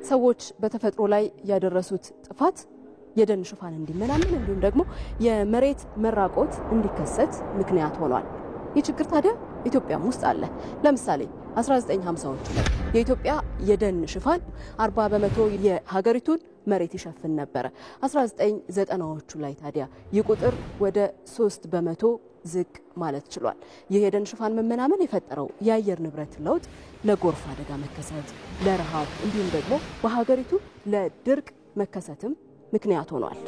ሰዎች በተፈጥሮ ላይ ያደረሱት ጥፋት የደን ሽፋን እንዲመናመን እንዲሁም ደግሞ የመሬት መራቆት እንዲከሰት ምክንያት ሆኗል። ይህ ችግር ታዲያ ኢትዮጵያም ውስጥ አለ። ለምሳሌ 1950ዎቹ ላይ የኢትዮጵያ የደን ሽፋን 40% የሀገሪቱን መሬት ይሸፍን ነበር። 1990ዎቹ ላይ ታዲያ ይህ ቁጥር ወደ 3% ዝቅ ማለት ችሏል። ይህ የደን ሽፋን መመናመን የፈጠረው የአየር ንብረት ለውጥ ለጎርፍ አደጋ መከሰት፣ ለረሃብ እንዲሁም ደግሞ በሀገሪቱ ለድርቅ መከሰትም ምክንያት ሆኗል።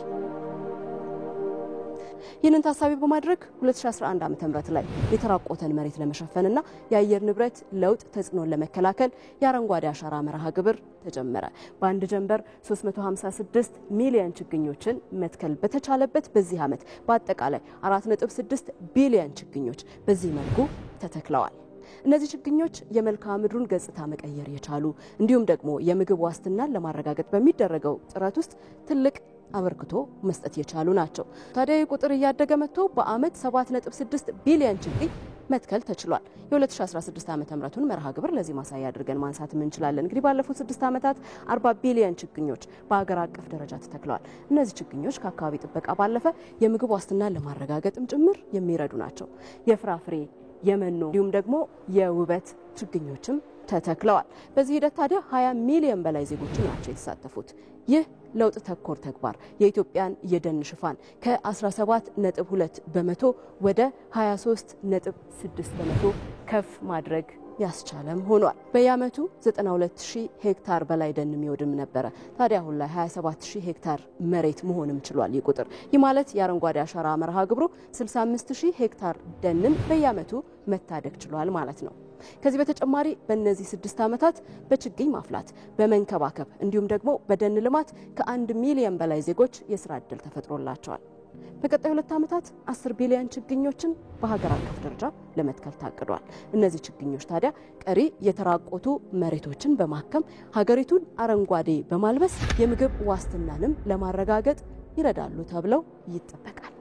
ይህንን ታሳቢ በማድረግ 2011 ዓ.ም ላይ የተራቆተን መሬት ለመሸፈንና የአየር ንብረት ለውጥ ተጽዕኖን ለመከላከል የአረንጓዴ አሻራ መርሃ ግብር ተጀመረ። በአንድ ጀንበር 356 ሚሊዮን ችግኞችን መትከል በተቻለበት በዚህ ዓመት በአጠቃላይ 4.6 ቢሊዮን ችግኞች በዚህ መልኩ ተተክለዋል። እነዚህ ችግኞች የመልክዓ ምድሩን ገጽታ መቀየር የቻሉ እንዲሁም ደግሞ የምግብ ዋስትናን ለማረጋገጥ በሚደረገው ጥረት ውስጥ ትልቅ አበርክቶ መስጠት የቻሉ ናቸው። ታዲያ ቁጥር እያደገ መጥቶ በአመት 7.6 ቢሊዮን ችግኝ መትከል ተችሏል። የ2016 ዓ.ም መርሃ ግብር ለዚህ ማሳያ አድርገን ማንሳት እንችላለን። እንግዲህ ባለፉት 6 ዓመታት 40 ቢሊዮን ችግኞች በአገር አቀፍ ደረጃ ተተክለዋል። እነዚህ ችግኞች ከአካባቢ ጥበቃ ባለፈ የምግብ ዋስትናን ለማረጋገጥም ጭምር የሚረዱ ናቸው። የፍራፍሬ የመኖ እንዲሁም ደግሞ የውበት ችግኞችም ተተክለዋል። በዚህ ሂደት ታዲያ 20 ሚሊዮን በላይ ዜጎች ናቸው የተሳተፉት። ይህ ለውጥ ተኮር ተግባር የኢትዮጵያን የደን ሽፋን ከ17.2% ወደ 23.6% ከፍ ማድረግ ያስቻለም ሆኗል። በየዓመቱ 92000 ሄክታር በላይ ደን የሚወድም ነበረ። ታዲያ አሁን ላይ 27000 ሄክታር መሬት መሆንም ችሏል። ይህ ቁጥር ይህ ማለት የአረንጓዴ አሻራ መርሃ ግብሩ 65000 ሄክታር ደንን በየዓመቱ መታደግ ችሏል ማለት ነው። ከዚህ በተጨማሪ በእነዚህ 6 ዓመታት በችግኝ ማፍላት፣ በመንከባከብ እንዲሁም ደግሞ በደን ልማት ከ1 ሚሊዮን በላይ ዜጎች የስራ ዕድል ተፈጥሮላቸዋል። በቀጣይ 2 ዓመታት 10 ቢሊዮን ችግኞችን በሀገር አቀፍ ደረጃ ለመትከል ታቅዷል። እነዚህ ችግኞች ታዲያ ቀሪ የተራቆቱ መሬቶችን በማከም ሀገሪቱን አረንጓዴ በማልበስ የምግብ ዋስትናንም ለማረጋገጥ ይረዳሉ ተብለው ይጠበቃል።